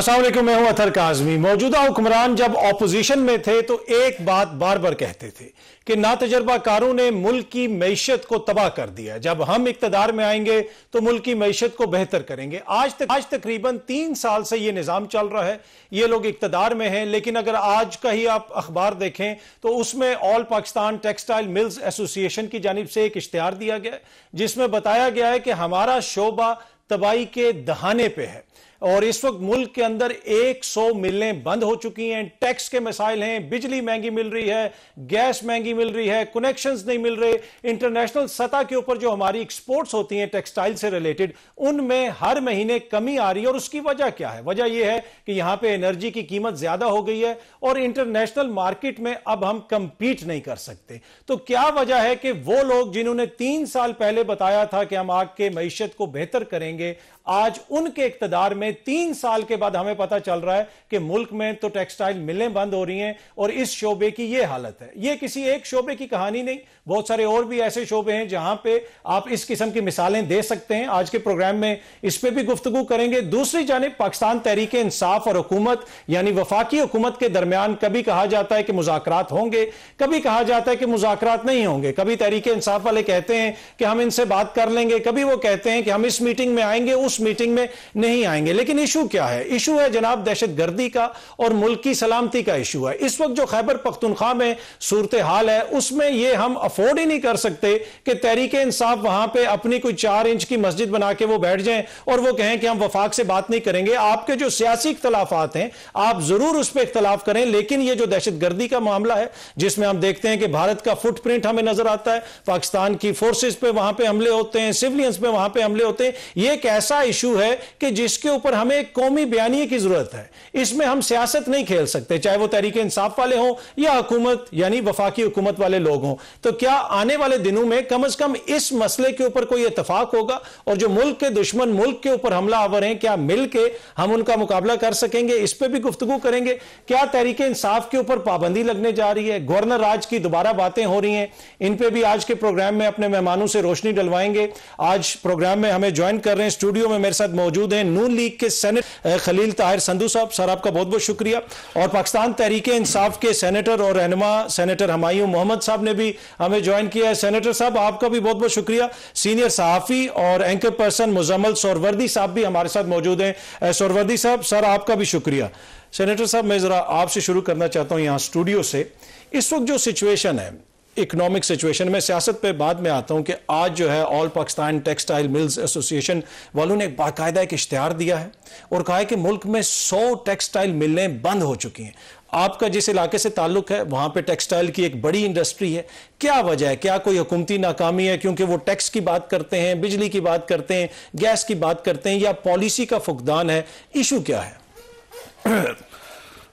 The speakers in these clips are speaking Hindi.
अस्सलाम वालेकुम, मैं हूं अतर काज़मी। मौजूदा हुक्मरान जब ऑपोजिशन में थे तो एक बात बार बार कहते थे कि नातजर्बाकारों ने मुल्क की मईशत को तबाह कर दिया। जब हम इक्तदार में आएंगे तो मुल्क की मईशत को बेहतर करेंगे। आज तकरीबन 3 साल से यह निज़ाम चल रहा है, ये लोग इक्तदार में हैं। लेकिन अगर आज का ही आप अखबार देखें तो उसमें all Pakistan textile mills association की जानिब से एक इश्तिहार दिया गया जिसमें बताया गया है कि हमारा शोबा तबाही के दहाने पे है और इस वक्त मुल्क के अंदर 100 मिलें बंद हो चुकी हैं। टैक्स के मसाइल हैं, बिजली महंगी मिल रही है, गैस महंगी मिल रही है, कनेक्शंस नहीं मिल रहे। इंटरनेशनल सतह के ऊपर जो हमारी एक्सपोर्ट्स होती हैं टेक्सटाइल से रिलेटेड, उनमें हर महीने कमी आ रही है। और उसकी वजह क्या है? वजह यह है कि यहां पे एनर्जी की कीमत ज्यादा हो गई है और इंटरनेशनल मार्केट में अब हम कंपीट नहीं कर सकते। तो क्या वजह है कि वो लोग जिन्होंने 3 साल पहले बताया था कि हम आगे मईशत को बेहतर करेंगे, आज उनके इक्तदार में 3 साल के बाद हमें पता चल रहा है कि मुल्क में तो टेक्सटाइल मिलें बंद हो रही हैं और इस शोबे की यह हालत है। यह किसी एक शोबे की कहानी नहीं, बहुत सारे और भी ऐसे शोबे हैं जहां पे आप इस किस्म की मिसालें दे सकते हैं। आज के प्रोग्राम में इस पे भी गुफ्तगू करेंगे। दूसरी जानिब पाकिस्तान तहरीक इंसाफ और हुकूमत यानी वफाकी हुकूमत के दरमियान कभी कहा जाता है कि मुज़ाकरात होंगे, कभी कहा जाता है कि मुज़ाकरात नहीं होंगे। कभी तहरीक इंसाफ वाले कहते हैं कि हम इनसे बात कर लेंगे, कभी वो कहते हैं कि हम इस मीटिंग में आएंगे, उस मीटिंग में नहीं आएंगे। लेकिन इशू क्या है? इशू है जनाब दहशतगर्दी का और मुल्क की सलामती का इशू है। इस वक्त जो खैबर पख्तूनख्वा में सूरत हाल है उसमें यह हम अफोर्ड ही नहीं कर सकते कि तहरीक इंसाफ वहां पे अपनी कोई 4 इंच की मस्जिद बना के वो बैठ जाएं और वो कहें कि हम वफाक से बात नहीं करेंगे। आपके जो सियासी इख्तलाफात हैं आप जरूर उस पर इख्तलाफ करें, लेकिन ये जो दहशतगर्दी का मामला है जिसमें हम देखते हैं कि भारत का फुटप्रिंट हमें नजर आता है, पाकिस्तान की फोर्सेज पे वहां पे हमले होते हैं, सिविलियंस पे वहां पे हमले होते हैं। यह एक ऐसा इशू है कि जिसके ऊपर हमें एक कौमी बयानिए की जरूरत है। इसमें हम सियासत नहीं खेल सकते, चाहे वो तहरीक इंसाफ वाले हों या हुकूमत यानी वफाकी हुकूमत वाले लोग हों। तो क्या आने वाले दिनों में कम से कम इस मसले के ऊपर कोई इत्तेफाक होगा और जो मुल्क के दुश्मन मुल्क के ऊपर हमला आवर हैं क्या मिलके हम उनका मुकाबला कर सकेंगे? इस पर भी गुफ्तगू करेंगे। क्या तहरीक इंसाफ के ऊपर पाबंदी लगने जा रही है? गवर्नर राज की दोबारा बातें हो रही हैं, इन पर भी आज के प्रोग्राम में अपने मेहमानों से रोशनी डलवाएंगे। आज प्रोग्राम में हमें ज्वाइन कर रहे हैं, स्टूडियो में मेरे साथ मौजूद हैं नून लीग के सेनेटर खलील ताहिर संधू साहब। सर आपका बहुत बहुत शुक्रिया। और पाकिस्तान तहरीक इंसाफ के सेनेटर और रहनुमा सेनेटर हुमायूं मोहम्मद साहब ने भी हमें ज्वाइन किया है। सेनेटर साहब आपका भी बहुत बहुत शुक्रिया। सीनियर सहाफी और एंकर पर्सन मुजम्मल सोरवर्दी साहब भी हमारे साथ मौजूद हैं। सोरवर्दी साहब, सर आपका भी शुक्रिया। सेनेटर साहब मैं जरा आपसे शुरू करना चाहता हूं यहां स्टूडियो से। इस वक्त जो सिचुएशन है, इकोनॉमिक सिचुएशन में, सियासत पे बाद में आता हूं कि आज जो है all Pakistan textile mills association वालों ने एक बाकायदा एक इश्तिहार दिया है और कहा है कि मुल्क में 100 टेक्सटाइल मिलें बंद हो चुकी हैं। आपका जिस इलाके से ताल्लुक है वहां पे टेक्सटाइल की एक बड़ी इंडस्ट्री है, क्या वजह है? क्या कोई हुकूमती नाकामी है? क्योंकि वो टैक्स की बात करते हैं, बिजली की बात करते हैं, गैस की बात करते हैं, या पॉलिसी का फुकदान है? इशू क्या है?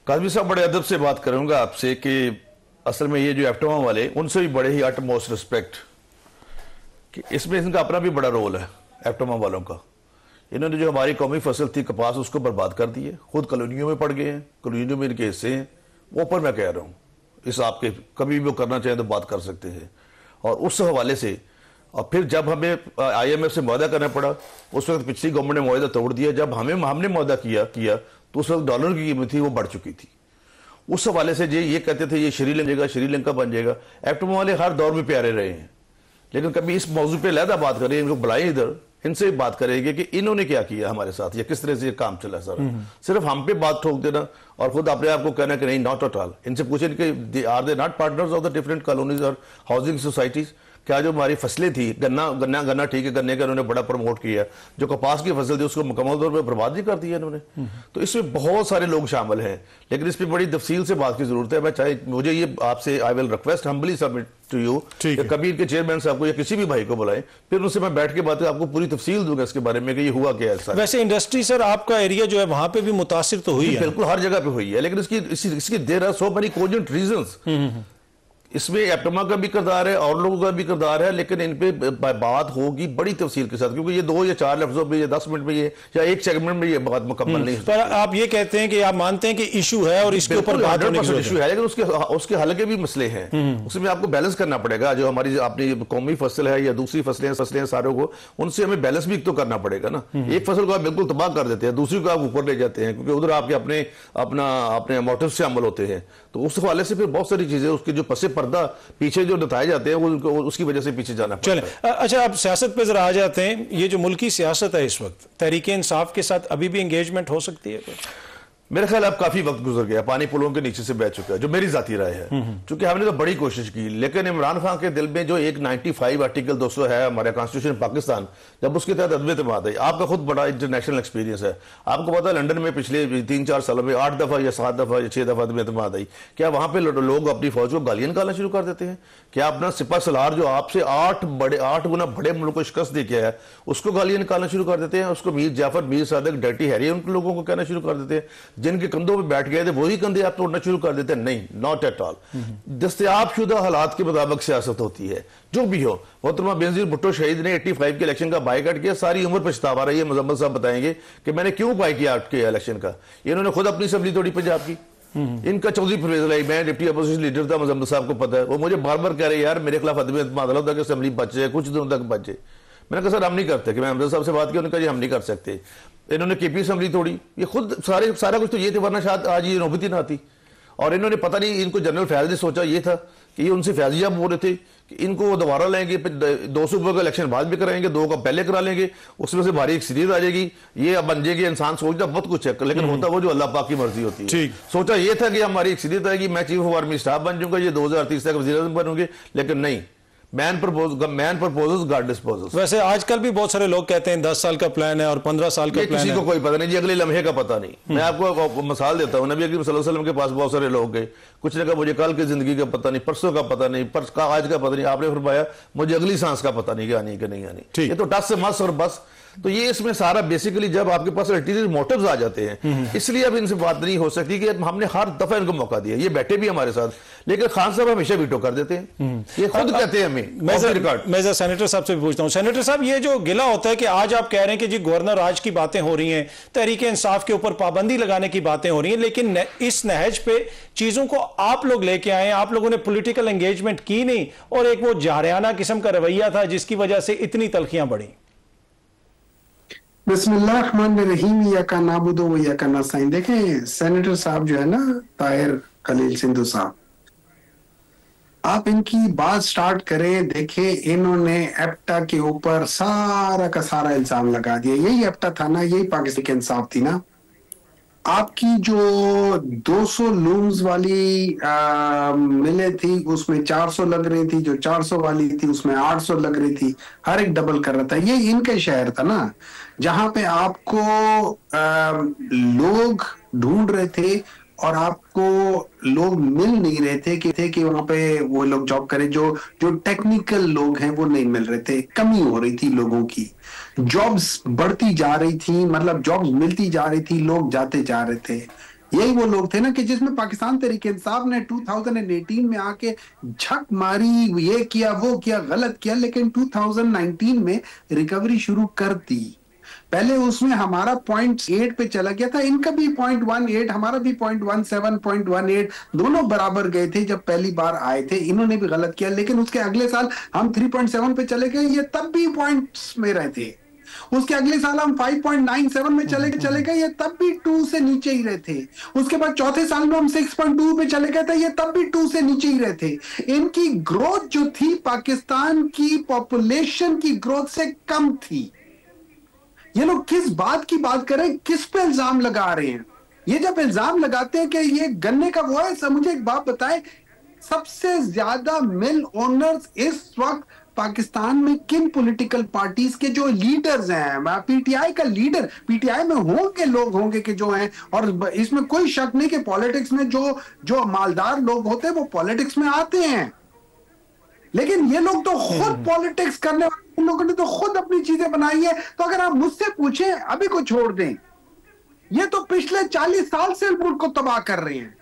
काज़मी साहब, बड़े अदब से बात करूंगा आपसे कि असल में ये जो एप्टोमा वाले, उनसे भी बड़े ही अटमोस्ट रिस्पेक्ट कि इसमें इनका अपना भी बड़ा रोल है। एप्टोमा वालों का, इन्होंने जो हमारी कौमी फसल थी कपास, उसको बर्बाद कर दी है। खुद कॉलोनियों में पड़ गए हैं, कॉलोनियों में इनके हिस्से हैं। वो ऊपर मैं कह रहा हूँ, इस आपके कभी भी वो करना चाहें तो बात कर सकते हैं। और उस हवाले से और फिर जब हमें IMF से मुआहदा करना पड़ा, उस वक्त पिछली गवर्नमेंट ने मुआहदा तोड़ दिया। जब हमने मुआहदा किया तो उस वक्त डॉलर की कीमत थी वो बढ़ चुकी थी। उस हवाले से ये कहते थे ये श्रीलंका बन जाएगा। एप्टोमा वाले हर दौर में प्यारे रहे हैं, लेकिन कभी इस मौजू पे अलहदा बात करें, इनको बुलाएं इधर, इनसे बात करेंगे कि इन्होंने क्या किया हमारे साथ या किस तरह से ये काम चला सारा। सिर्फ हम पे बात ठोक देना और खुद अपने आप को कहना कि नहीं, नॉट एट ऑल। इनसे पूछें कि are they not partners of the different colonies और हाउसिंग सोसाइटीज? क्या जो हमारी फसलें थी, गन्ना ठीक है, गन्ने का उन्होंने बड़ा प्रमोट किया। जो कपास की फसल थी उसको मुकम्मल तौर पर बर्बाद नहीं कर दिया इन्होंने। तो इसमें बहुत सारे लोग शामिल हैं, लेकिन इस पर बड़ी तफसील से बात की जरूरत है। मैं चाहे मुझे ये आपसे I will request humbly submit to you, कभी इनके चेयरमैन साहब को या किसी भी भाई को बुलाएं, फिर उनसे मैं बैठ के बात आपको पूरी तफसील दूंगा इसके बारे में कि ये हुआ क्या है। वैसे इंडस्ट्री सर आपका एरिया जो है वहां पे भी मुतासिर तो हुई है? बिल्कुल, हर जगह पे हुई है, लेकिन इसकी there are so many cogent reasons. इसमें एप्टमा का भी किरदार है और लोगों का भी किरदार है, लेकिन इन पे बात होगी बड़ी तफसील के साथ, क्योंकि ये 2 या 4 लफ्जों में, ये 10 मिनट में, ये या एक सेगमेंट में ये बात मुकम्मल नहीं। पर आप ये कहते हैं कि आप मानते हैं कि इशू है और इसके ऊपर बात होने की इशू है, लेकिन उसके हल के भी मसले हैं। उसमें आपको बैलेंस करना पड़ेगा। जो हमारी अपनी कौमी फसल है या दूसरी फसलें सारों को, उनसे हमें बैलेंस भी तो करना पड़ेगा ना। एक फसल को आप बिल्कुल तबाह कर देते हैं, दूसरी को आप ऊपर ले जाते हैं, क्योंकि उधर आपके अपने मोटिव से अमल होते हैं। तो उस हवाले से फिर बहुत सारी चीजें, उसके जो पसे पर्दा पीछे जो बताए जाते हैं, वो उसकी वजह से पीछे जाना पड़ता है। चले, अच्छा, अब सियासत पे जरा आ जाते हैं। ये जो मुल्की सियासत है इस वक्त, तहरीक इंसाफ के साथ अभी भी एंगेजमेंट हो सकती है? मेरे ख्याल अब काफी वक्त गुजर गया, पानी पुलों के नीचे से बह चुका है, जो मेरी जाती राय है। क्योंकि हमने तो बड़ी कोशिश की, लेकिन इमरान खान के दिल में जो एक 95 आर्टिकल 200 है हमारे कॉन्स्टिट्यूशन पाकिस्तान, जब उसके तहत अदम एतमाद है। आपका खुद बड़ा इंटरनेशनल एक्सपीरियंस है, आपको पता है लंदन में पिछले 3-4 सालों में 8 दफा या 7 दफा या 6 दफा अदम एतमाद आई। क्या वहां पर लोग अपनी फौज को गालियां निकालना शुरू कर देते हैं? क्या अपना सिपा सलार जो आपसे 8 गुना बड़े मुल्क को शिकस्त दे के है, उसको गालियां निकालना शुरू कर देते हैं? उसको मीर जाफर, मीर सादक, डर्टी हैरी, उन लोगों को कहना शुरू कर देते हैं, जिनके कंधों पे बैठ गए थे वही कंधे आप तोड़ना शुरू कर देते हैं? नहीं, नॉट एट ऑल। दस्तयाब शुदा हालात के मुताबिक सियासत होती है, जो भी हो। मोहतरमा बेनजीर भुट्टो शहीद ने 85 के इलेक्शन का बाइकआउट किया, सारी उम्र पछतावा रही है। मुजम्मल साहब बताएंगे कि मैंने क्यों बाइकआउट किया इलेक्शन का। इन्होंने खुद अपनी असेंबली तोड़ी पंजाब की। इनका चौधरी परवेज लाई, मैं डिप्टी अपोजिशन लीडर था, मुजम्मल साहब को पता है, वो मुझे बार बार कह रहे यार मेरे खिलाफ अदम एतमाद होता कि असेंबली बच जाए, कुछ दिनों तक बच जाए। मैंने कहा सर हम नहीं करते। कि मैं अमजद साहब से बात की, उन्होंने कहा जी हम नहीं कर सकते। इन्होंने केपी असेंबली तोड़ी, ये खुद सारा कुछ तो ये थे, वरना शायद आज ये नौबत ही ना आती। और इन्होंने पता नहीं, इनको जनरल फैज ने सोचा ये था कि ये उनसे फैजिया बोल रहे थे कि इनको वो दोबारा लेंगे, 2 सूबों का इलेक्शन बाद भी कराएंगे, 2 का पहले करा लेंगे, उसमें से भारी अक्सरियत आ जाएगी, ये अब बन जाएगी। इंसान सोचता बहुत कुछ है, लेकिन होता वो जो अल्लाह पाक की मर्जी होती है। सोचा ये था कि हमारी अक्सरियत आएगी, मैं चीफ ऑफ आर्मी स्टाफ बन जाऊंगा, ये 2030 तक वज़ीर आज़म बनूंगे, लेकिन नहीं। Man proposes God disposes. वैसे आजकल भी बहुत सारे लोग कहते हैं 10 साल का प्लान है और 15 साल का प्लान है। किसी को कोई पता नहीं जी, अगले लम्हे का पता नहीं। मैं आपको मिसाल देता हूँ, नबी अकरम सल्लल्लाहु अलैहि वसल्लम के पास बहुत सारे लोग गए, कुछ ने कहा मुझे कल की जिंदगी का पता नहीं, परसों का पता नहीं, आज का पता नहीं। आपने फरमाया मुझे अगली सांस का पता नहीं कि आनी कि नहीं आनी। ये तो टस से मस और बस। तो ये इसमें सारा बेसिकली जब आपके पास अल्टीरियर मोटिव्स आ जाते हैं, इसलिए अब इनसे बात नहीं हो सकती कि हमने हर दफा इनको मौका दिया। ये बैठे भी हमारे साथ, लेकिन खान साहब हमेशा वीटो कर देते हैं, ये खुद कहते हैं हमें। मैं सेनेटर साहब से भी पूछता हूं, सेनेटर साहब ये जो गिला होता है कि आज आप कह रहे हैं कि जी गवर्नर राज की बातें हो रही हैं, तहरीक इंसाफ के ऊपर पाबंदी लगाने की बातें हो रही हैं, लेकिन इस नहज पे चीजों को आप लोग लेके आए, आप लोगों ने पॉलिटिकल एंगेजमेंट की नहीं, और एक वो जारियाना किस्म का रवैया था जिसकी वजह से इतनी तलखियां बढ़ी। बिस्मिल्लाहिर्रहमानिर्रहीम, या का नाबुदो व या का नस्ताईन। देखें सेनेटर साहब जो है ना, ताहिर खलील सिंधु साहब, आप इनकी बात स्टार्ट करें, देखें इन्होंने एप्टा के ऊपर सारा का सारा इल्जाम लगा दिया। यही एप्टा था ना, यही पाकिस्तान की इंसाफ थी ना। आपकी जो 200 लूम्स वाली मिले थी उसमें 400 लग रही थी, जो 400 वाली थी उसमें 800 लग रही थी, हर एक डबल कर रहा था। ये इनके शहर था ना, जहां पे आपको लोग ढूंढ रहे थे और आपको लोग मिल नहीं रहे थे कि वहां पे वो लोग जॉब करें। जो टेक्निकल लोग हैं वो नहीं मिल रहे थे, कमी हो रही थी लोगों की, जॉब्स बढ़ती जा रही थी, मतलब जॉब्स मिलती जा रही थी, लोग जाते जा रहे थे। यही वो लोग थे ना कि जिसमें पाकिस्तान तहरीक इंसाफ ने 2018 में आके झक मारी, ये किया वो किया, गलत किया, लेकिन 2019 में रिकवरी शुरू कर दी। पहले उसमें हमारा 0.8 पे चला गया था, इनका भी 0.18, हमारा भी 0.17, 0.18, दोनों बराबर गए थे जब पहली बार आए थे। इन्होंने भी गलत किया, लेकिन उसके अगले साल हम 3.7 पे चले गए, ये तब भी पॉइंट्स में रहे थे। उसके अगले साल हम 5.97 में चले गए, ये तब भी 2 से नीचे ही रहे थे। उसके बाद चौथे साल में हम 6.2 पे चले गए थे, ये तब भी 2 से नीचे ही रहे थे। इनकी ग्रोथ जो थी पाकिस्तान की पॉपुलेशन की ग्रोथ से कम थी। ये लोग किस बात की बात करें, किस पे इल्जाम लगा रहे हैं? ये जब इल्जाम लगाते हैं कि ये गन्ने का वो है, सब मुझे एक बात बताएं, सबसे ज्यादा मिल ओनर्स इस वक्त पाकिस्तान में किन पॉलिटिकल पार्टीज के जो लीडर्स हैं? पीटीआई का लीडर, पीटीआई में होंगे लोग होंगे कि जो हैं, और इसमें कोई शक नहीं कि पॉलिटिक्स में जो मालदार लोग होते हैं वो पॉलिटिक्स में आते हैं, लेकिन ये लोग तो खुद पॉलिटिक्स करने वाले लोगों ने तो खुद अपनी चीजें बनाई है। तो अगर आप मुझसे पूछें, अभी को छोड़ दें, ये तो पिछले 40 साल से मुल्क को तबाह कर रहे हैं।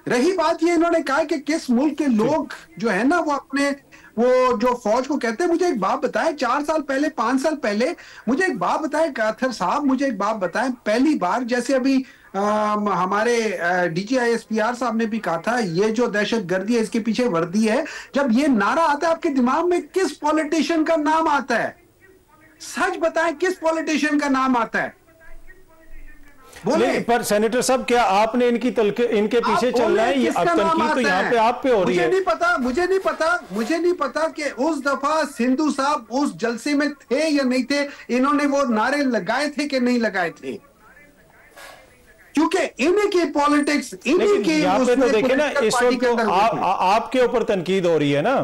रही बात ये, इन्होंने कहा कि किस मुल्क के लोग जो है ना वो अपने वो जो फौज को कहते हैं, मुझे एक बात बताएं, 4 साल पहले 5 साल पहले मुझे एक बात बताएं काथर साहब, मुझे एक बात बताएं, पहली बार जैसे अभी हमारे DGISPR साहब ने भी कहा था ये जो दहशतगर्दी है इसके पीछे वर्दी है, जब ये नारा आता है आपके दिमाग में किस पॉलिटिशियन का नाम आता है? सच बताएं किस पॉलिटिशियन का नाम आता है? बोले। पर सेनेटर साहब क्या आपने इनके पीछे चलना है? ये अब तनकीद तो यहाँ पे आप पे हो रही है। मुझे नहीं पता कि उस दफा सिंधु साहब उस जलसे में थे या नहीं थे, इन्होंने वो नारे लगाए थे कि नहीं लगाए थे, क्योंकि इन्हीं की पॉलिटिक्स, इन्हीं की तो देखे ना इस वक्त तो आपके ऊपर तनकीद हो रही है ना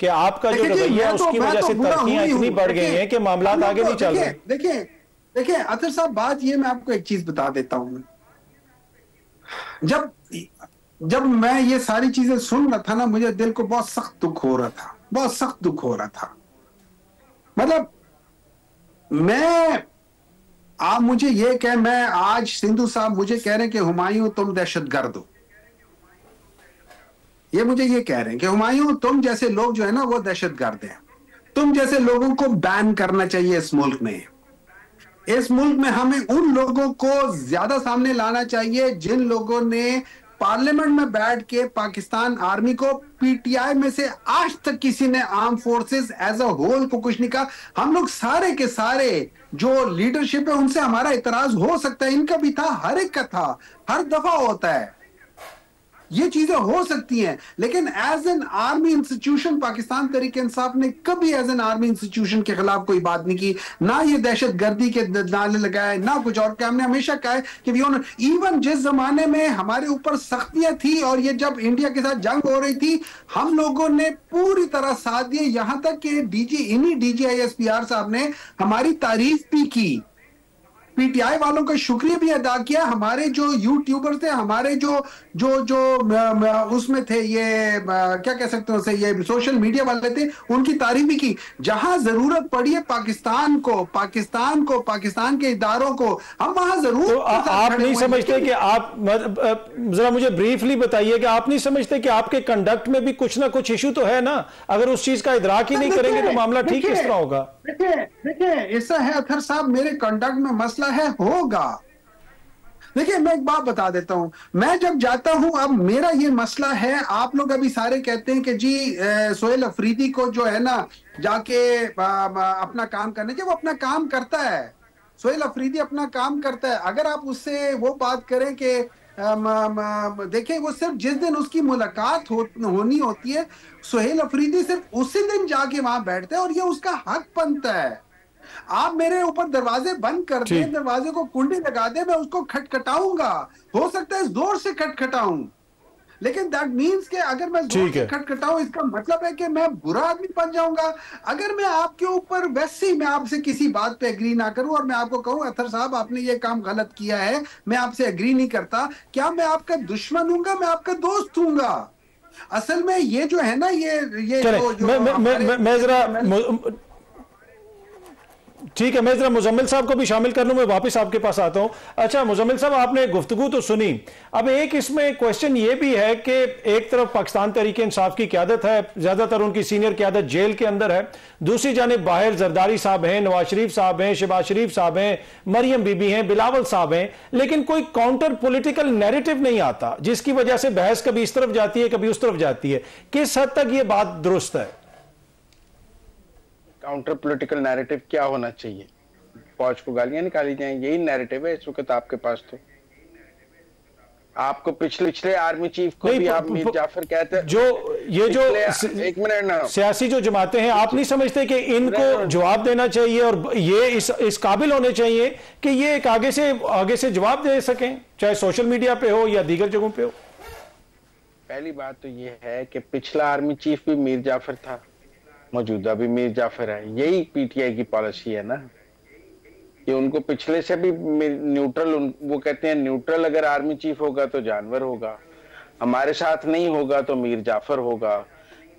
कि आपका जो रवैया है उसकी वजह से तरक्कियां इतनी बढ़ गई हैं कि मामला आगे नहीं चल रहे। देखिए अतर साहब, बात ये मैं आपको एक चीज बता देता हूं, जब मैं ये सारी चीजें सुन रहा था ना, मुझे दिल को बहुत सख्त दुख हो रहा था, बहुत सख्त दुख हो रहा था। मतलब आप मुझे ये कह, मैं आज सिंधु साहब मुझे कह रहे हैं कि हुमायूं तुम दहशतगर्द हो, ये मुझे ये कह रहे हैं कि हुमायूं तुम जैसे लोग जो है ना वो दहशतगर्द हैं, तुम जैसे लोगों को बैन करना चाहिए इस मुल्क में। इस मुल्क में हमें उन लोगों को ज्यादा सामने लाना चाहिए जिन लोगों ने पार्लियामेंट में बैठ के पाकिस्तान आर्मी को, PTI में से आज तक किसी ने armed forces as a whole को कुछ नहीं कहा। हम लोग सारे के सारे जो लीडरशिप है उनसे हमारा इतराज हो सकता है, इनका भी था, हर एक का था, हर दफा होता है, ये चीजें हो सकती हैं, लेकिन as an army institution Pakistan Tehreek Insaf ने कभी एज एन आर्मी इंस्टीट्यूशन के खिलाफ कोई बात नहीं की, ना ये दहशतगर्दी के नारे लगाए, ना कुछ और। क्या हमने हमेशा कहा है कि इवन जिस जमाने में हमारे ऊपर सख्तियां थी और ये जब इंडिया के साथ जंग हो रही थी, हम लोगों ने पूरी तरह साथ दिए, यहां तक कि इन्हीं DGISPR साहब ने हमारी तारीफ भी की, PTI वालों का शुक्रिया भी अदा किया, हमारे जो यूट्यूबर थे, हमारे जो उसमें थे, ये क्या कह सकते हैं उसे, ये सोशल मीडिया वाले थे, उनकी तारीफ भी की। जहां जरूरत पड़ी है पाकिस्तान को, पाकिस्तान के इदारों को, हम वहां जरूर। तो आप नहीं समझते कि आप, जरा मुझे ब्रीफली बताइए कि आप नहीं समझते कि आपके कंडक्ट में भी कुछ ना कुछ इशू तो है ना? अगर उस चीज का इदराक ही नहीं करेंगे तो मामला ठीक किस तरह होगा? देखिए ऐसा है अथर साहब, मेरे कंडक्ट में मसला है, होगा। देखिए मैं एक बात बता देता हूं, मैं जब जाता हूं, अब मेरा ये मसला है, आप लोग अभी सारे कहते हैं कि जी सोहेल अफरीदी को जो है ना जाके अपना काम करने, जब वो अपना काम करता है, सोहेल अफरीदी अपना काम करता है, अगर आप उससे वो बात करें कि देखिए वो सिर्फ जिस दिन उसकी मुलाकात होनी होती है, सोहेल अफरीदी सिर्फ उसी दिन जाके वहां बैठता है और ये उसका हक बनता है। आप मेरे ऊपर दरवाजे बंद कर दें, दरवाजे को कुंडी लगा दे, मैं उसको खटखटाऊंगा, हो सकता है जोर से खटखटाऊं, लेकिन दैट मीन्स कि अगर मैं जोर से खटखटाऊं इसका मतलब है कि मैं बुरा आदमी बन जाऊंगा। अगर मैं आपके ऊपर वैसे ही मैं आपसे किसी बात पे एग्री ना करूं और मैं आपको कहूं अथर साहब आपने ये काम गलत किया है, मैं आपसे एग्री नहीं करता, क्या मैं आपका दुश्मन हूंगा? मैं आपका दोस्त हूंगा। असल में ये जो है ना ये मैं जरा ठीक है, मैं जरा मुजम्मिल साहब को भी शामिल कर लूं, मैं वापस आपके पास आता हूं। अच्छा मुजम्मिल साहब, आपने गुफ्तगू तो सुनी, अब एक इसमें क्वेश्चन ये भी है कि एक तरफ पाकिस्तान तहरीक इंसाफ की क़यादत है, ज्यादातर उनकी सीनियर क़यादत जेल के अंदर है, दूसरी जानिब बाहर जरदारी साहब हैं, नवाज शरीफ साहब हैं, शहबाज शरीफ साहब हैं, मरियम बीबी हैं, बिलावल साहब हैं, लेकिन कोई काउंटर पॉलिटिकल नैरेटिव नहीं आता, जिसकी वजह से बहस कभी इस तरफ जाती है कभी उस तरफ जाती है। किस हद तक ये बात दुरुस्त है? काउंटर पॉलिटिकल नैरेटिव क्या होना चाहिए? फौज को गालियां निकाली जाएं, यही नैरेटिव है इस वक्त आपके पास। तो आपको पिछले आर्मी चीफ को भी आप मीर जाफर कहते हैं, एक मिनट ना, सियासी जो जमातें हैं, आप नहीं समझते कि इनको जवाब देना चाहिए और ये इस काबिल होने चाहिए कि ये एक आगे से जवाब दे सकें, चाहे सोशल मीडिया पे हो या दीगर जगहों पे हो? पहली बात तो ये है कि पिछला आर्मी चीफ भी मीर जाफर था, मौजूदा भी मीर जाफर है, यही PTI की पॉलिसी है ना कि उनको पिछले से भी न्यूट्रल, वो कहते हैं न्यूट्रल अगर आर्मी चीफ होगा तो जानवर होगा, हमारे साथ नहीं होगा तो मीर जाफर होगा,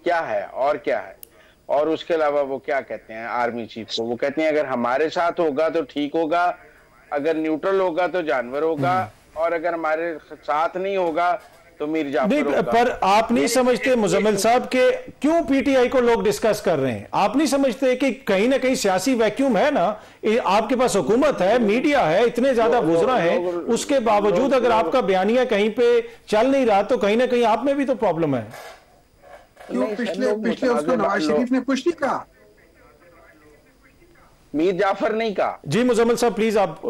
क्या है और क्या है। और उसके अलावा वो क्या कहते हैं आर्मी चीफ को, वो कहते हैं अगर हमारे साथ होगा तो ठीक होगा, अगर न्यूट्रल होगा तो जानवर होगा, और अगर हमारे साथ नहीं होगा तो मीर जाफर नहीं, होगा। पर आप नहीं समझते मुजम्मिल साहब के क्यों पीटीआई को लोग डिस्कस कर रहे हैं? आप नहीं समझते कि कहीं ना कहीं सियासी वैक्यूम है ना? आपके पास हुकूमत है, मीडिया है, इतने ज्यादा वुज़रा हैं, उसके बावजूद अगर आपका बयानिया कहीं पे चल नहीं रहा तो कहीं ना कहीं आप में भी तो प्रॉब्लम है। क्यों पिछले उसको नवाज शरीफ ने कुछ नहीं कहा? मीर जाफर नहीं कहा जी मुजम्मिल साहब प्लीज आप।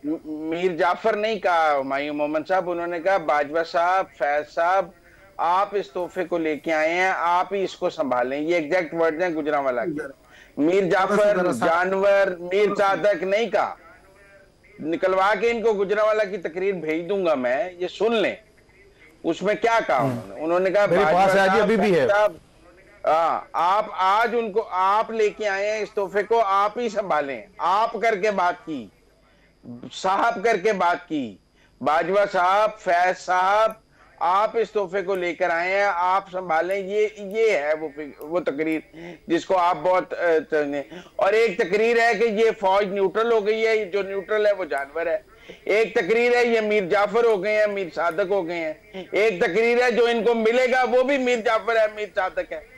मीर जाफर नहीं कहा, हुमायूं मोहम्मद साहब। उन्होंने कहा बाजवा साहब, फैज साहब, आप इस तोहफे को लेके आए हैं, आप ही इसको संभालें। ये एग्जैक्ट वर्ड हैं गुजरांवाला के। मीर जाफर जानवर मीर सादक नहीं कहा। निकलवा के इनको गुजरांवाला की तकरीर भेज दूंगा मैं, ये सुन लें उसमें क्या कहा उन्होंने कहा मेरे पास है, अभी भी है। आप आज उनको आप लेके आए हैं, इस तोहफे को आप ही संभालें। आप करके बात की, साहब करके बात की, बाजवा साहब, फैज साहब, आप इस तोहफे को लेकर आए हैं, आप संभालें। ये है वो तकरीर जिसको आप बहुत और एक तकरीर है कि ये फौज न्यूट्रल हो गई है, जो न्यूट्रल है वो जानवर है। एक तकरीर है ये मीर जाफर हो गए हैं, मीर सादक हो गए हैं। एक तकरीर है जो इनको मिलेगा वो भी मीर जाफर है, मीर सादक है।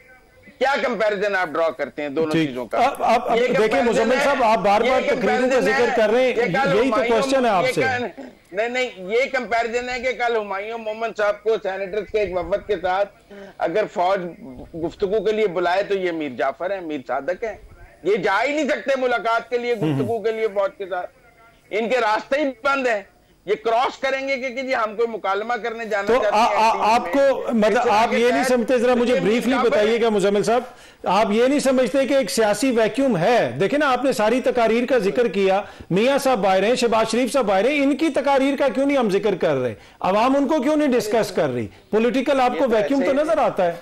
क्या कंपैरिजन आप ड्रॉ करते हैं दोनों चीजों का? आप देखिए मुजम्मिल साहब, आप बार बार तकरीरों का जिक्र कर रहे हैं, यही तो क्वेश्चन है आपसे। नहीं, ये कंपैरिजन है कि कल हुमायूं मोहम्मद साहब को सेनेटर्स के एक वफद के साथ अगर फौज गुफ्तगू के लिए बुलाए तो ये मीर जाफर है, मीर सादक है। ये जा ही नहीं सकते मुलाकात के लिए, गुफ्तगू के लिए फौज के साथ। इनके रास्ते ही बंद है। ये क्रॉस करेंगे कि जी हम कोई मुकालमा करने जाना तो चाहते हैं आपको मतलब आप ये नहीं समझते, जरा मुझे ब्रीफली बताइएगा मुजम्मिल साहब, आप ये नहीं समझते कि एक सियासी वैक्यूम है? देखिए ना, आपने सारी तकारीर का जिक्र किया, मियां साहब बाहर हैं, शहबाज शरीफ साहब बाहर हैं, इनकी तकारीर का क्यों नहीं हम जिक्र कर रहे? अवाम उनको क्यों नहीं डिस्कस कर रही? पॉलिटिकल आपको वैक्यूम तो नजर आता है।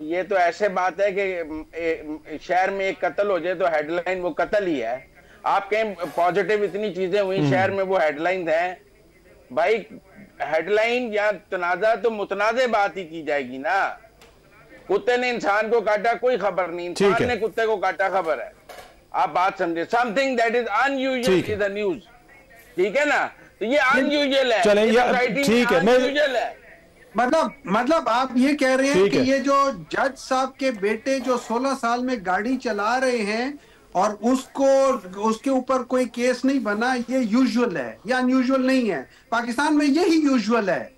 ये तो ऐसे बात है कि शहर में एक कत्ल हो जाए तो हेडलाइन वो कत्ल ही है। आप कहें पॉजिटिव इतनी चीजें हुई शहर में, वो हेडलाइन है भाई। हेडलाइन या तनाजा तो मुतनाज़े बात ही की जाएगी ना। कुत्ते ने इंसान को काटा कोई खबर नहीं, इंसान ने कुत्ते को काटा खबर है। आप बात समझे, something that is unusual is the news, ठीक है ना? तो ये अनयूजुअल है, चलें ठीक है। अनयूजुअल है मतलब आप ये कह रहे हैं कि ये जो जज साहब के बेटे जो 16 साल में गाड़ी चला रहे हैं और उसके ऊपर कोई केस नहीं बना, ये यूजुअल है या अनयूजुअल नहीं है? पाकिस्तान में यही यूजुअल है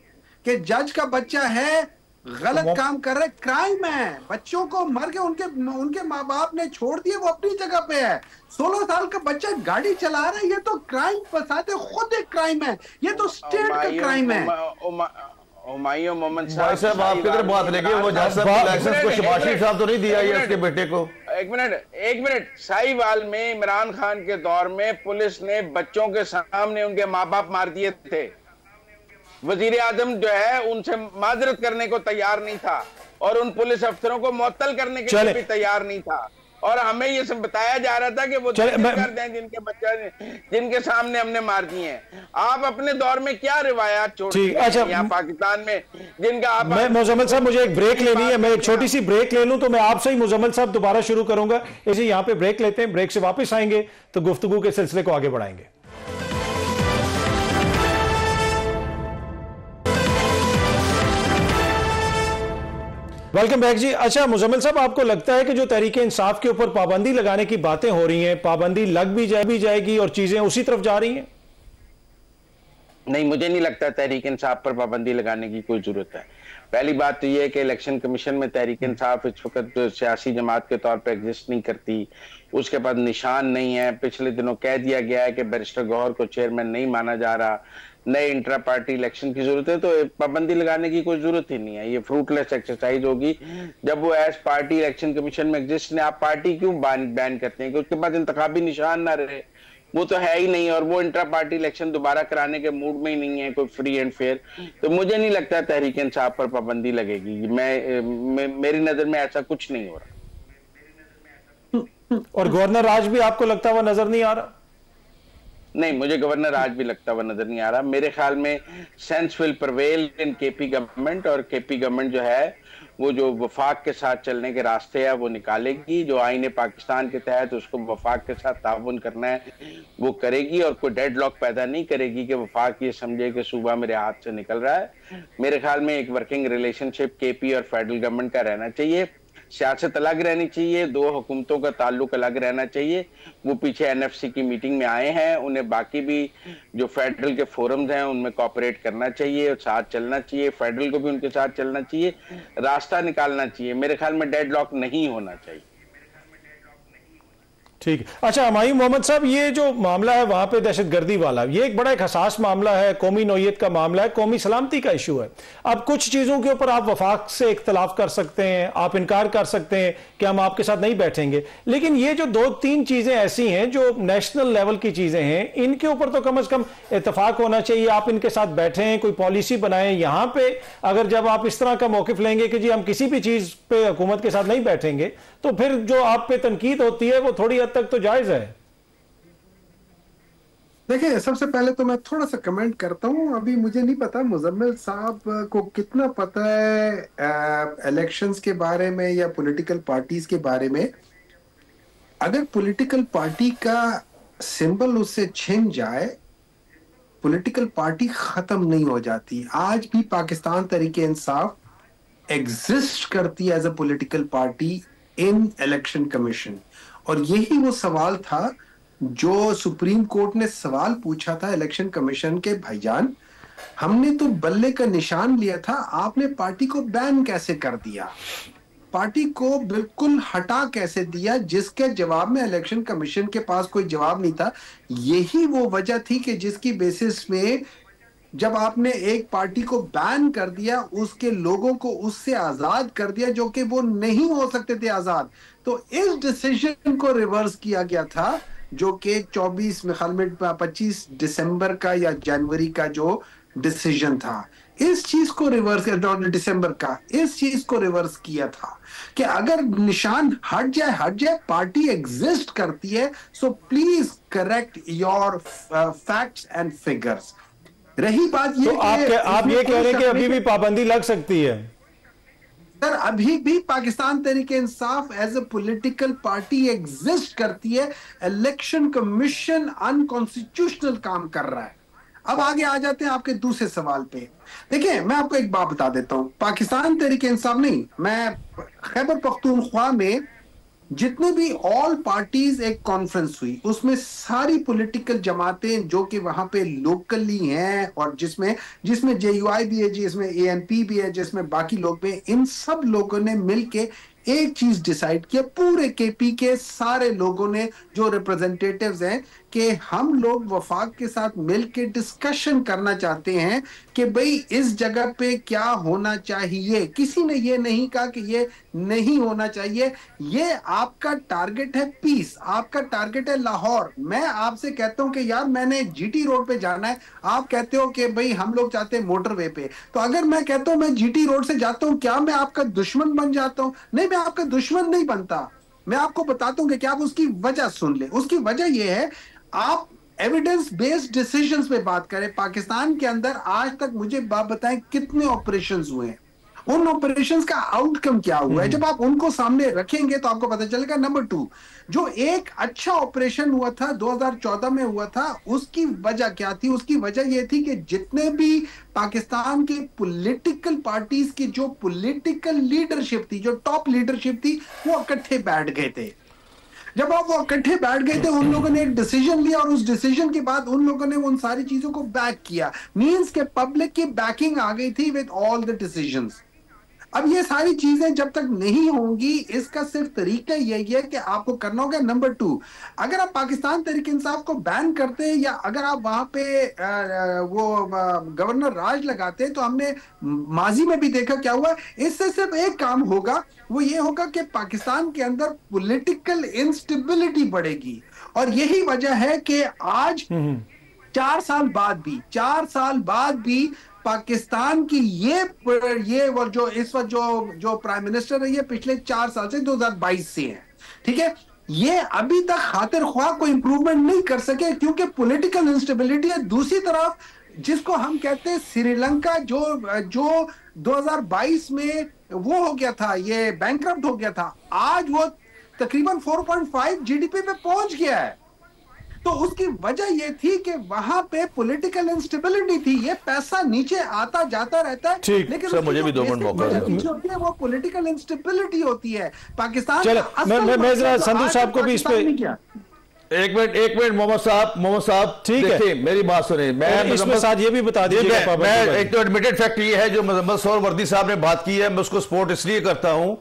कि जज का बच्चा है, गलत काम कर रहे, क्राइम है, बच्चों को मर के उनके माँ बाप ने छोड़ दिए, वो अपनी जगह पे है। 16 साल का बच्चा गाड़ी चला रहा है, ये तो क्राइम फसाते खुद एक क्राइम है, ये तो स्टेट का क्राइम है। हुमायूं मोहम्मद साहब आप किधर बात लेके वो लाइसेंस को शहबाज शरीफ साहब तो नहीं दिया है उसके बेटे को? एक मिनट साहिवाल में इमरान खान के दौर में पुलिस ने बच्चों के सामने उनके माँ बाप मार दिए थे। वजीर आजम जो है उनसे माजरत करने को तैयार नहीं था और उन पुलिस अफसरों को मुअत्तल करने के लिए भी तैयार नहीं था। और हमें ये सब बताया जा रहा था कि वो कर दें जिनके बच्चे जिनके सामने हमने मार दिए हैं। आप अपने दौर में क्या रिवायात छोड़ दी यहाँ पाकिस्तान में जिनका आप? मैं मुजम्मिल साहब, मुझे एक ब्रेक लेनी है, मैं एक छोटी सी ब्रेक ले लूं तो मैं आपसे ही मुजम्मिल साहब दोबारा शुरू करूंगा। इसी यहाँ पे ब्रेक लेते हैं, ब्रेक से वापस आएंगे तो गुफ्तगू के सिलसिले को आगे बढ़ाएंगे। वेलकम बैक जी। अच्छा मुजम्मिल साहब, आपको लगता है कि जो तहरीक इंसाफ के ऊपर पाबंदी लगाने की बातें हो रही हैं, पाबंदी लग भी जाएगी और चीजें उसी तरफ जा रही हैं? नहीं, मुझे नहीं लगता तहरीक इंसाफ पर पाबंदी लगाने की कोई जरूरत है। पहली बात तो यह है कि इलेक्शन कमीशन में तहरीक इंसाफ इस वक्त सियासी जमात के तौर पर एग्जिस्ट नहीं करती, उसके पास निशान नहीं है। पिछले दिनों कह दिया गया है कि बैरिस्टर गौहर को चेयरमैन नहीं माना जा रहा, नए इंट्रा पार्टी इलेक्शन की जरूरत है, तो पाबंदी लगाने की कोई जरूरत ही नहीं है। ये फ्रूटलेस एक्सरसाइज होगी जब वो एज पार्टी इलेक्शन कमीशन में एग्जिस्ट ने। आप पार्टी क्यों बैन करते हैं कि उसके पास इंतखाबी निशान ना रहे? वो तो है ही नहीं और वो इंट्रा पार्टी इलेक्शन दोबारा कराने के मूड में ही नहीं है कोई फ्री एंड फेयर। तो मुझे नहीं लगता तहरीक इंसाफ पर पाबंदी लगेगी। मेरी नजर में ऐसा कुछ नहीं हो रहा। और गवर्नर राज भी आपको लगता हुआ नजर नहीं आ रहा? नहीं, मुझे गवर्नर आज भी लगता हुआ नजर नहीं आ रहा। मेरे ख्याल में sense will prevail in KP government, और केपी गवर्नमेंट जो है वो जो वफाक के साथ चलने के रास्ते है वो निकालेगी, जो आईने पाकिस्तान के तहत उसको वफाक के साथ ताउन करना है वो करेगी, और कोई डेडलॉक पैदा नहीं करेगी कि वफाक ये समझे कि सूबा मेरे हाथ से निकल रहा है। मेरे ख्याल में एक वर्किंग रिलेशनशिप केपी और फेडरल गवर्नमेंट का रहना चाहिए, सियासत अलग रहनी चाहिए, दो हुकूमतों का ताल्लुक अलग रहना चाहिए। वो पीछे एनएफसी की मीटिंग में आए हैं, उन्हें बाकी भी जो फेडरल के फोरम्स हैं उनमें कोऑपरेट करना चाहिए और साथ चलना चाहिए, फेडरल को भी उनके साथ चलना चाहिए, रास्ता निकालना चाहिए। मेरे ख्याल में डेडलॉक नहीं होना चाहिए। ठीक है। अच्छा हमायूं मोहम्मद साहब, ये जो मामला है वहां पे दहशतगर्दी वाला, ये एक बड़ा एक हसास मामला है, कौमी नौयत का मामला है, कौमी सलामती का इशू है। अब कुछ चीजों के ऊपर आप वफाक से इख्तलाफ कर सकते हैं, आप इनकार कर सकते हैं कि हम आपके साथ नहीं बैठेंगे, लेकिन ये जो 2-3 चीजें ऐसी हैं जो नेशनल लेवल की चीजें हैं, इनके ऊपर तो कम से कम इत्तेफाक होना चाहिए। आप इनके साथ बैठें, कोई पॉलिसी बनाएं। यहां पे अगर जब आप इस तरह का मौकिफ लेंगे कि जी हम किसी भी चीज पे हुकूमत के साथ नहीं बैठेंगे, तो फिर जो आप पे तनकीद होती है वो थोड़ी हद तक तो जायज है। देखिए, सबसे पहले तो मैं थोड़ा सा कमेंट करता हूं। अभी मुझे नहीं पता मुजम्मिल साहब को कितना पता है इलेक्शंस के बारे में या पॉलिटिकल पार्टीज के बारे में। अगर पॉलिटिकल पार्टी का सिंबल उससे छिन जाए, पॉलिटिकल पार्टी खत्म नहीं हो जाती। आज भी पाकिस्तान तहरीक इंसाफ एग्जिस्ट करती है as a political party in election commission, और यही वो सवाल था जो सुप्रीम कोर्ट ने सवाल पूछा था इलेक्शन कमीशन के, भाईजान हमने तो बल्ले का निशान लिया था, आपने पार्टी को बैन कैसे कर दिया, पार्टी को बिल्कुल हटा कैसे दिया, जिसके जवाब में इलेक्शन कमीशन के पास कोई जवाब नहीं था। यही वो वजह थी कि जिसकी बेसिस में जब आपने एक पार्टी को बैन कर दिया, उसके लोगों को उससे आजाद कर दिया जो कि वो नहीं हो सकते थे आजाद। तो इस डिसीजन को रिवर्स किया गया था, जो कि 25 दिसंबर का या जनवरी का जो डिसीजन था, इस चीज को रिवर्स दिसंबर का इस चीज को रिवर्स किया था कि अगर निशान हट जाए, पार्टी एग्जिस्ट करती है, so please correct your facts and figures. रही बात ये, तो आप ये कह रहे हैं कि अभी भी पाबंदी लग सकती है? सर, अभी भी Pakistan Tehreek Insaf as a political party exist करती है। इलेक्शन कमीशन अनकॉन्स्टिट्यूशनल काम कर रहा है। अब आगे आ जाते हैं आपके दूसरे सवाल पे। देखिए, मैं आपको एक बात बता देता हूं, पाकिस्तान तहरीक इंसाफ नहीं, मैं खैबर पख्तूनख्वा में जितने भी ऑल पार्टीज एक कॉन्फ्रेंस हुई, उसमें सारी पॉलिटिकल जमातें जो कि वहां पे लोकली हैं, और जिसमें जेयूआई भी है, जिसमें एएनपी भी है, जिसमें बाकी लोग भी, इन सब लोगों ने मिलके एक चीज डिसाइड किया, पूरे केपी के सारे लोगों ने जो रिप्रेजेंटेटिव्स हैं, कि हम लोग वफाक के साथ मिलके डिस्कशन करना चाहते हैं कि भाई इस जगह पे क्या होना चाहिए। किसी ने ये नहीं कहा कि ये नहीं होना चाहिए। ये आपका टारगेट है पीस, आपका टारगेट है लाहौर। मैं आपसे कहता हूं कि यार मैंने जीटी रोड पे जाना है, आप कहते हो कि भाई हम लोग चाहते हैं मोटरवे पे। तो अगर मैं कहता हूं मैं जीटी रोड से जाता हूं, क्या मैं आपका दुश्मन बन जाता हूं? नहीं, मैं आपका दुश्मन नहीं बनता। मैं आपको बताता हूं कि क्या आप उसकी वजह सुन ले। उसकी वजह यह है, आप एविडेंस बेस्ड डिसीजंस पे बात करें। पाकिस्तान के अंदर आज तक मुझे बात बताएं कितने ऑपरेशंस हुए हैं, उन ऑपरेशंस का आउटकम क्या हुआ है। जब आप उनको सामने रखेंगे तो आपको पता चलेगा। नंबर 2, जो एक अच्छा ऑपरेशन हुआ था 2014 में हुआ था, उसकी वजह क्या थी? उसकी वजह यह थी कि जितने भी पाकिस्तान की पॉलिटिकल पार्टीज की जो पॉलिटिकल लीडरशिप थी, जो टॉप लीडरशिप थी, वो इकट्ठे बैठ गए थे। जब आप वो इकट्ठे बैठ गए थे, उन लोगों ने एक डिसीजन लिया, और उस डिसीजन के बाद उन लोगों ने उन सारी चीजों को बैक किया। मींस के पब्लिक की बैकिंग आ गई थी विद ऑल द डिसीजंस। अब ये सारी चीजें जब तक नहीं होंगी, इसका सिर्फ तरीका यही है कि आपको करना होगा। नंबर 2, अगर आप पाकिस्तान तहरीक इंसाफ को बैन करते हैं, या अगर आप वहां पे वो गवर्नर राज लगाते हैं, तो हमने माजी में भी देखा क्या हुआ। इससे सिर्फ एक काम होगा, वो ये होगा कि पाकिस्तान के अंदर पॉलिटिकल इंस्टेबिलिटी बढ़ेगी। और यही वजह है कि आज 4 साल बाद भी पाकिस्तान की ये जो इस वक्त जो प्राइम मिनिस्टर है, ये पिछले 4 साल से 2022 से है, ठीक है। ये अभी तक खातिर ख्वाह कोई इंप्रूवमेंट नहीं कर सके, क्योंकि पॉलिटिकल इंस्टेबिलिटी है। दूसरी तरफ जिसको हम कहते हैं श्रीलंका, जो 2022 में वो हो गया था, ये बैंकरप्ट हो गया था, आज वो तकरीबन 4.5 जीडीपी पे पहुंच गया है। तो उसकी वजह यह थी कि वहां पे पॉलिटिकल इंस्टेबिलिटी थी। ये पैसा नीचे आता जाता रहता है, लेकिन सर मुझे भी 2 मिनट मौका होती है, वो पॉलिटिकल इंस्टेबिलिटी होती है। पाकिस्तान मैं जरा संधू साहब को भी इस पे एक मिनट मोहम्मद साहब ठीक है, मेरी बात सुने। मैं इसमें साथ ये भी बता दीजिए, मैं एक तो एडमिटेड फैक्ट ये है जो मुजम्मल सोहरावर्दी साहब ने बात की है, मैं उसको सपोर्ट इसलिए करता हूं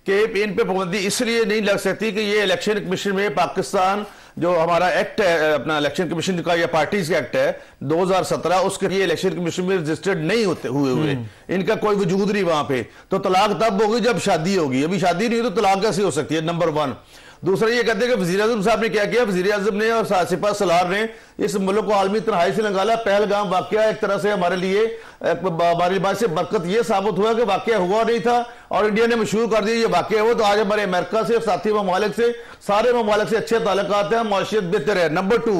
कि इन पे पाबंदी इसलिए नहीं लग सकती कि ये इलेक्शन कमीशन में पाकिस्तान जो हमारा एक्ट है अपना इलेक्शन कमीशन का या पार्टीज का एक्ट है 2017, उसके लिए इलेक्शन कमीशन में रजिस्टर्ड नहीं हुए इनका कोई वजूद नहीं वहां पे। तो तलाक तब होगी जब शादी होगी, अभी शादी नहीं तो तलाक कैसे हो सकती है, नंबर 1। दूसरा ये कहते हैं कि वजीर आजम साहब ने क्या किया, वजीर आजम ने और सिपा सलार ने इस मुल्क को आलमी तन्हाई से निकाला। पहलगाम वाकया एक तरह से हमारे लिए हमारी बात से बरकत ये साबित हुआ कि वाकया हुआ नहीं था और इंडिया ने मशहूर कर दिया ये वाकया हुआ। तो आज हमारे अमेरिका से साथी ममालिक से सारे ममालिक से अच्छे ताल्लुकात हैं, माशियत बेहतर है। नंबर 2,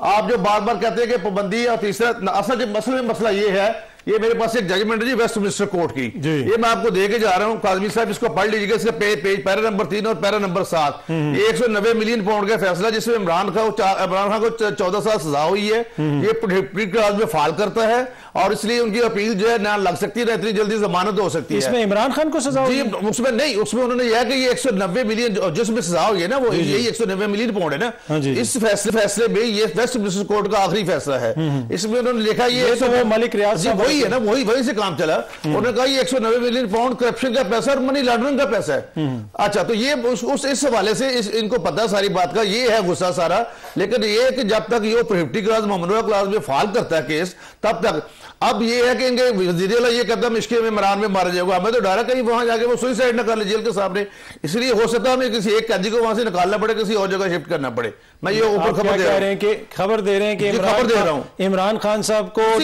आप जो बार बार कहते हैं कि पाबंदी, और तीसरा असल में मसला ये है, ये मेरे पास एक जजमेंट है जी वेस्टमिंस्टर कोर्ट की, ये मैं आपको देके जा रहा हूं। काजमी साहब इसको पढ़ लीजिएगा, इसका पेज पैरा नंबर 3 और पैरा नंबर 7। ये 190 मिलियन पाउंड का फैसला जिसमें इमरान खान को 14 साल सजा हुई है, ये प्री क्लास में फाल करता है और इसलिए उनकी अपील जो है ना लग सकती है, इतनी जल्दी जमानत हो सकती है। इसमें इमरान खान को सजा जी उसमें नहीं, उसमें उन्होंने यह कि ये 190 मिलियन जिसमें सजा हुई है ना, वो यही 190 मिलियन पाउंड है ना। इस फैसले में ये वेस्टमिंस्टर कोर्ट का आखिरी फैसला है। इसमें उन्होंने लिखा ये तो वो मलिक रियाज वही है ना, वही से काम चला। उन्होंने कहा ये 190 मिलियन पाउंड करप्शन का पैसा और मनी लॉन्ड्रिंग का पैसा है। अच्छा, तो ये इस हवाले से इनको पता है सारी बात का, ये है गुस्सा सारा। लेकिन ये कि जब तक ये प्रिविटी क्लास ममनुआ क्लास में फाल करता है केस, तब तक अब ये है कि इनके वज़ीर-ए-आला ये कहता है इश्के में इमरान में मारा जाएगा। हमें तो डर है कहीं वहां जाके वो सुसाइड ना कर ले जेल के सामने, इसलिए हो सकता है हमें किसी एक कैदी को वहां से निकालना पड़े, किसी और जगह शिफ्ट करना पड़े। मैं ये ऊपर खबर दे रहा हूं, खबर दे रहे हैं कि इमरान खान साहब को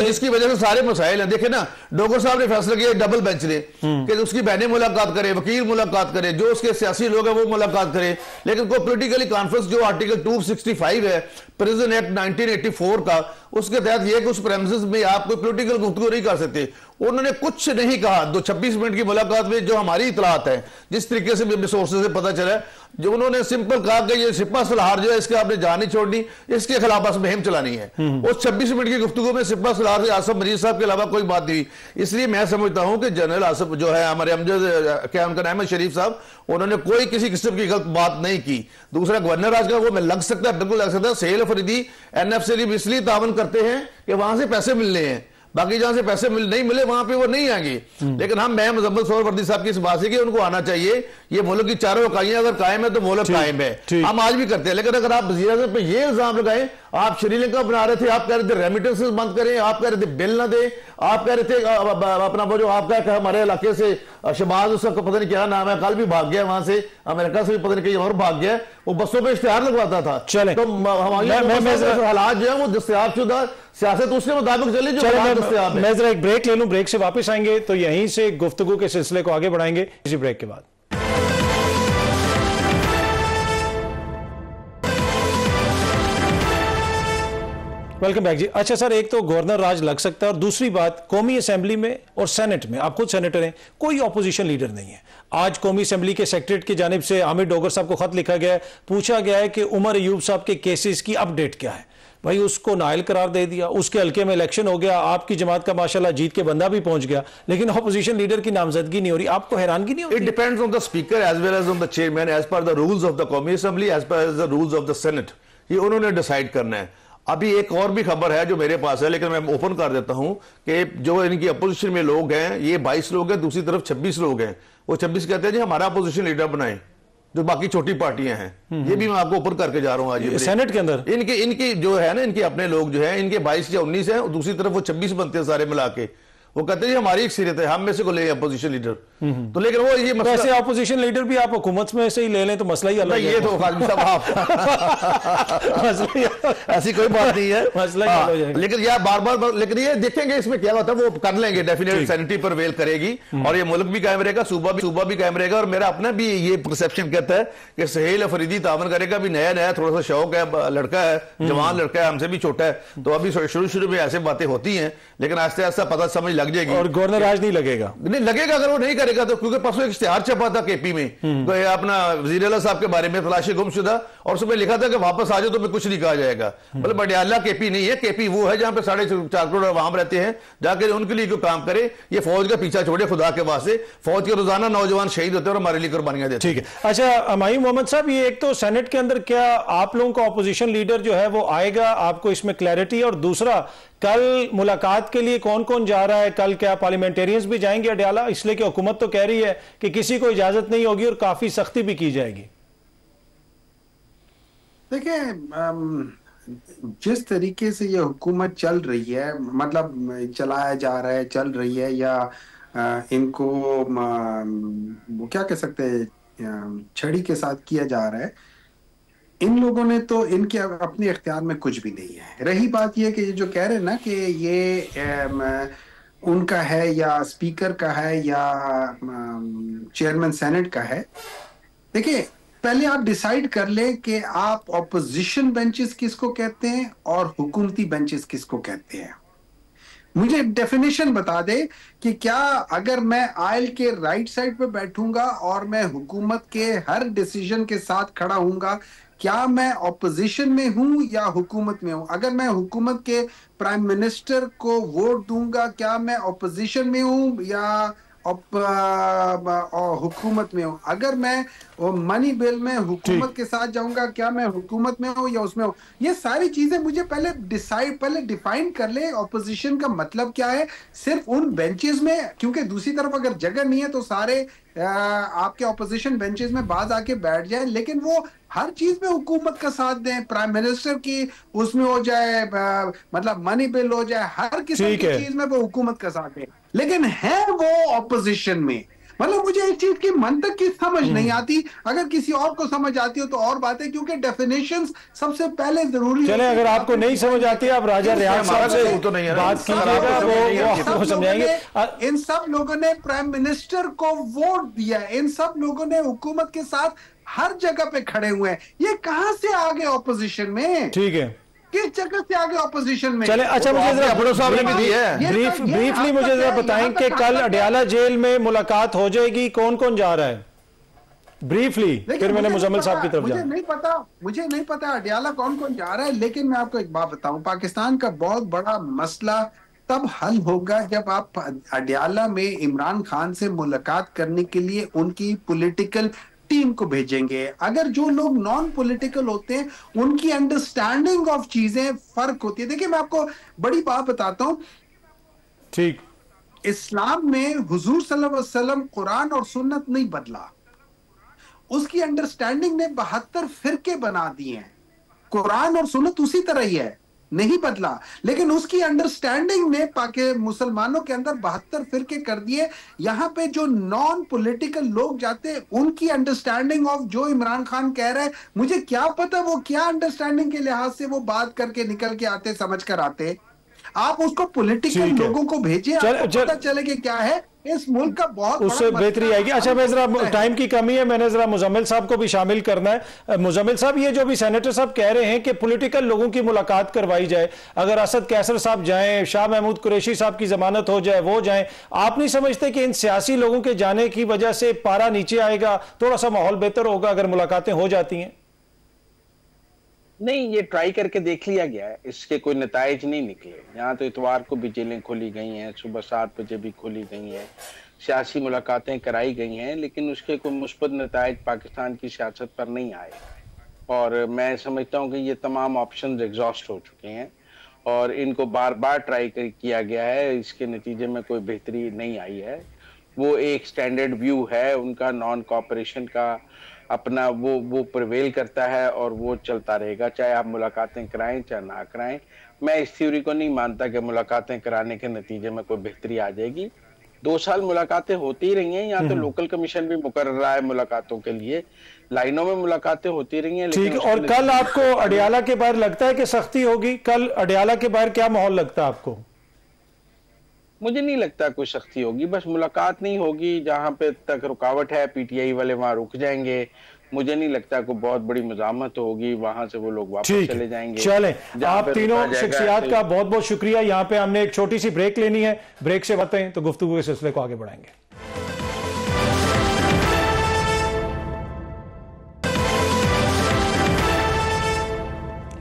जिसकी वजह से सारे मसाइल हैं। देखे ना, डोगर साहब ने फैसला किया डबल बेंच ने कि उसकी बहनें मुलाकात करे, वकील मुलाकात करे, जो उसके सियासी लोग हैं वो मुलाकात करे, लेकिन कोई पोलिटिकली कॉन्फ्रेंस जो आर्टिकल 265 है प्रिजन एक्ट 1984 का, उसके तहत यह कि उस प्रेमिसेस में आप कोई पोलिटिकल गुफ्तगू नहीं कर सकते। उन्होंने कुछ नहीं कहा। 26 मिनट की मुलाकात में जो हमारी इतलात है, जिस तरीके से भी सोर्सेज से पता चला, जो उन्होंने सिंपल कहा कि ये सिपा सलार जो है इसके आपने जान नहीं छोड़नी, इसके खिलाफ बस मुहिम चलानी है। उस 26 मिनट की गुफ्तगू में सिपा सलार से आसिफ मजीद साहब के अलावा कोई बात नहीं। इसलिए मैं समझता हूं कि जनरल आसिफ जो है हमारे अमजद, क्या उनका नाम है, शरीफ साहब, उन्होंने कोई किसी किस्म की गलत बात नहीं की। दूसरा गवर्नर आज का वो में लग सकता है, बिल्कुल लग सकता है, सेल फरीदी NF से इसलिए तावन करते हैं कि वहां से पैसे मिलने हैं, बाकी जहां से पैसे नहीं मिले वहां पे वो नहीं आएंगे। लेकिन मैं मुजम्मल सोहरावर्दी साहब की इस बात से कि उनको आना चाहिए। ये मुल्क की चारों इकाइयां अगर कायम है तो मुल्क कायम है, हम आज भी करते हैं। लेकिन अगर आप वज़ीर-ए-आज़म पे ये इल्जाम लगाएं, आप श्रीलंका बना रहे थे, आप कह रहे थे रेमिटेंसेस बंद करें, आप कह रहे थे बिल ना दे, आप कह रहे थे अपना वो जो आपका हमारे इलाके से शहबाज, उसका पता नहीं क्या नाम है, कल भी भाग गया वहां से, अमेरिका से भी पता नहीं कहीं और भाग गया, वो बसों पे इश्तिहार लगवाता था। चले तो हमारे हालात जो है वो दस्तयाबशुदा सियासत उसके मुताबिक चली जो। मैं जरा एक ब्रेक ले लूं, ब्रेक से वापस आएंगे तो यहीं से गुफ्तगू के सिलसिले को आगे बढ़ाएंगे इसी ब्रेक के बाद। वेलकम बैक जी। अच्छा सर, एक तो गवर्नर राज लग सकता है और दूसरी बात कौमी असेंबली में और सेनेट में, आप खुद सेनेटर हैं, कोई ऑपोजिशन लीडर नहीं है। आज कौमी असेंबली के सेक्रेटरी की जानिब से हामिद डोगर साहब को खत लिखा गया है, पूछा गया है कि उमर अयूब साहब के केसेस की अपडेट क्या है। भाई उसको नाइल करार दे दिया, उसके हल्के में इलेक्शन हो गया, आपकी जमात का माशाल्लाह जीत के बंदा भी पहुंच गया, लेकिन ऑपोजिशन लीडर की नामजदगी नहीं हो रही। आपको हैरानगी नहीं होती? It depends on the speaker as well as on the chairman as per the rules of the कौमी assembly, as per the rules of the senate. ये उन्होंने डिसाइड करना है। अभी एक और भी खबर है जो मेरे पास है, लेकिन मैं ओपन कर देता हूं कि जो इनकी अपोजिशन में लोग हैं, ये 22 लोग हैं, दूसरी तरफ 26 लोग हैं। वो 26 कहते हैं जी हमारा अपोजिशन लीडर बनाए, जो बाकी छोटी पार्टियां हैं। ये भी मैं आपको ऊपर करके जा रहा हूं आज सेनेट के अंदर इनकी जो है ना, इनके अपने लोग जो है, इनके 22 या 19 हैं, दूसरी तरफ वो 26 बनते हैं सारे मिला के। वो कहते हैं हमारी अक्सरियत है, हम में से को ले अपोजिशन लीडर। तो लेकिन वो ये मसला, वैसे अपोजिशन लीडर भी आप हुकूमत में से ही ले लें तो मसला ही अलग है। ये तो काज़मी साहब आप ऐसी कोई बात नहीं है, मसला ही अलग हो जाएगा। लेकिन यार बार बार, लेकिन ये देखेंगे इसमें क्या होता है, वो कर लेंगे, डेफिनेटली सैनिटी पर वेल करेगी और ये मुल्क भी कायम रहेगा, सूबा भी कायम रहेगा। और मेरा अपना भी ये परसेप्शन कहता है कि सहेल अफरीदी तावन करेगा, भी नया थोड़ा सा शौक है, लड़का है, जवान लड़का है, हमसे भी छोटा है, तो अभी शुरू में ऐसे बातें होती हैं, लेकिन आस्ते आस्ते पता समझ लग जाएगी। और गवर्नर आज नहीं लगेगा अगर वो नहीं करेगा तो, क्योंकि परसों एक इश्तिहार छपा था केपी में, तो ये अपना वजीर आला साहब के बारे में, तलाशी गुमशुदा, और उसमें लिखा था कि वापस आ जाओ तो मैं कुछ नहीं कहा जाएगा। मतलब बडियाला केपी नहीं है, केपी वो है जहां पे 4.5 करोड़ वहां रहते हैं, जाकर उनके लिए कोई काम करे। ये फौज का पीछा छोड़े खुदा के वास्ते, फौज के रोजाना नौजवान शहीद होते हैं और हमारे लिए कुर्बानियां देते हैं। ठीक है। अच्छा हमायूं मोहम्मद साहब, ये एक तो सेनेट के अंदर क्या आप लोगों का ऑपोजिशन लीडर जो है वो आएगा, आपको इसमें क्लैरिटी, और दूसरा कल मुलाकात के लिए कौन कौन जा रहा है? कल क्या पार्लियामेंटेरियंस भी जाएंगे अडयाला? इसलिए कि हुकूमत तो कह रही है कि किसी को इजाजत नहीं होगी और काफी सख्ती भी की जाएगी। देखिए, जिस तरीके से ये हुकूमत चल रही है, मतलब चलाया जा रहा है, चल रही है, या इनको वो क्या कह सकते हैं, छड़ी के साथ किया जा रहा है, इन लोगों ने तो इनके अपने इख्तियार में कुछ भी नहीं है। रही बात ये कि ये जो कह रहे हैं ना कि ये उनका है या स्पीकर का है या चेयरमैन सेनेट का है, देखिए पहले आप डिसाइड कर लें कि आप ऑपोजिशन बेंचेस किसको कहते हैं और हुकूमती बेंचेस किसको कहते हैं। मुझे डेफिनेशन बता दे कि क्या अगर मैं आयल के राइट साइड पे बैठूंगा और मैं हुकूमत के हर डिसीजन के साथ खड़ा हूंगा, क्या मैं ऑपोजिशन में हूं या हुकूमत में हूं? अगर मैं हुकूमत के प्राइम मिनिस्टर को वोट दूंगा, क्या मैं ऑपोजिशन में हूं या हुकूमत में हूं? अगर मैं मनी बिल में हुकूमत के साथ जाऊंगा, क्या मैं हुकूमत में हूं या उसमें हूं? ये सारी चीजें मुझे पहले डिफाइन कर ले। ऑपोजिशन का मतलब क्या है सिर्फ उन बेंचेस में, क्योंकि दूसरी तरफ अगर जगह नहीं है तो सारे आपके ऑपोजिशन बेंचेस में बाज आके बैठ जाए, लेकिन वो हर चीज में हुकूमत का साथ दें, प्राइम मिनिस्टर की उसमें हो जाए, मतलब मनी बिल हो जाए, हर किसी की चीज में वो हुकूमत का साथ दें, लेकिन है वो ऑपोजिशन में। मतलब मुझे इस चीज की मंतक की समझ नहीं आती। अगर किसी और को समझ आती हो तो और बात है, क्योंकि डेफिनेशंस सबसे पहले जरूरी चले। अगर आपको नहीं समझ आती आप राजा रियाज साहब से बात कीजिएगा, वो आपको समझाएंगे। इन सब लोगों ने प्राइम मिनिस्टर को वोट दिया, इन सब लोगों ने हुकूमत के साथ हर जगह पे खड़े हुए हैं। ये कहां से आ गए ऑपोजिशन में? ठीक है, किस जगह से आगे ऑपोजिशन में? चले। अच्छा मुझे ब्रीफली मुझे जरा बताएं कि कल अडयाला जेल में मुलाकात हो जाएगी, कौन कौन जा रहा है? ब्रीफली, फिर मैंने मुजम्मिल साहब की तरफ मुझे नहीं पता अडयाला कौन कौन जा रहा है, लेकिन मैं आपको एक बात बताऊं, पाकिस्तान का बहुत बड़ा मसला तब हल होगा जब आप अडयाला में इमरान खान से मुलाकात करने के लिए उनकी पॉलिटिकल टीम को भेजेंगे। अगर जो लोग नॉन पॉलिटिकल होते हैं उनकी अंडरस्टैंडिंग ऑफ चीजें फर्क होती है। देखिए मैं आपको बड़ी बात बताता हूं, ठीक, इस्लाम में हुजूर सल्लल्लाहु अलैहि वसल्लम कुरान और सुन्नत नहीं बदला, उसकी अंडरस्टैंडिंग ने 72 फिरके बना दिए हैं। कुरान और सुन्नत उसी तरह ही है, नहीं बदला, लेकिन उसकी अंडरस्टैंडिंग ने मुसलमानों के अंदर 72 फिरके कर दिए। यहां पे जो नॉन पॉलिटिकल लोग जाते हैं उनकी अंडरस्टैंडिंग ऑफ जो इमरान खान कह रहा है, मुझे क्या पता वो क्या अंडरस्टैंडिंग के लिहाज से वो बात करके निकल के आते, समझ कर आते। आप उसको पॉलिटिकल लोगों को भेजिए, आपको पता चले कि क्या है इस मुल्क का बहुत उससे बेहतरी आएगी। अच्छा मैं जरा, टाइम की कमी है, मैंने जरा मुजम्मिल साहब को भी शामिल करना है। मुजम्मिल साहब, ये जो भी सेनेटर साहब कह रहे हैं कि पॉलिटिकल लोगों की मुलाकात करवाई जाए, अगर असद कैसर साहब जाएं, शाह महमूद कुरैशी साहब की जमानत हो जाए, वो जाएं, आप नहीं समझते कि इन सियासी लोगों के जाने की वजह से पारा नीचे आएगा, थोड़ा सा माहौल बेहतर होगा अगर मुलाकातें हो जाती हैं? नहीं, ये ट्राई करके देख लिया गया है, इसके कोई नताइज नहीं निकले। यहाँ तो इतवार को भी जेलें खोली गई हैं, सुबह 7 बजे भी खोली गई हैं, सियासी मुलाकातें कराई गई हैं, लेकिन उसके कोई मुस्बत नताइज पाकिस्तान की सियासत पर नहीं आए। और मैं समझता हूँ कि ये तमाम ऑप्शंस एग्जॉस्ट हो चुके हैं और इनको बार बार ट्राई किया गया है, इसके नतीजे में कोई बेहतरी नहीं आई है। वो एक स्टैंडर्ड व्यू है उनका नॉन कॉपरेशन का, अपना वो प्रिवेल करता है और वो चलता रहेगा, चाहे आप मुलाकातें कराएं चाहे ना कराएं। मैं इस थ्योरी को नहीं मानता कि मुलाकातें कराने के नतीजे में कोई बेहतरी आ जाएगी। 2 साल मुलाकातें होती ही रही हैं, यहाँ तो लोकल कमीशन भी मुकर्रर रहा है मुलाकातों के लिए, लाइनों में मुलाकातें होती रही हैं। ठीक, और कल आपको अडियाला के बाहर लगता है कि सख्ती होगी? कल अडियाला के बाहर क्या माहौल लगता है आपको? मुझे नहीं लगता कोई सख्ती होगी, बस मुलाकात नहीं होगी, जहां पे तक रुकावट है पीटीआई वाले वहां रुक जाएंगे। मुझे नहीं लगता कोई बहुत बड़ी मज़ामत होगी, वहां से वो लोग वापस चले जाएंगे। चलें, आप तीनों शख्सियात का बहुत बहुत शुक्रिया। यहाँ पे हमने एक छोटी सी ब्रेक लेनी है, ब्रेक से बातें तो गुफ्तगू के सिलसिले को आगे बढ़ाएंगे।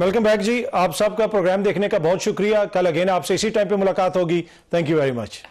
वेलकम बैक जी, आप सबका प्रोग्राम देखने का बहुत शुक्रिया। कल अगेन आपसे इसी टाइम पे मुलाकात होगी। Thank you very much.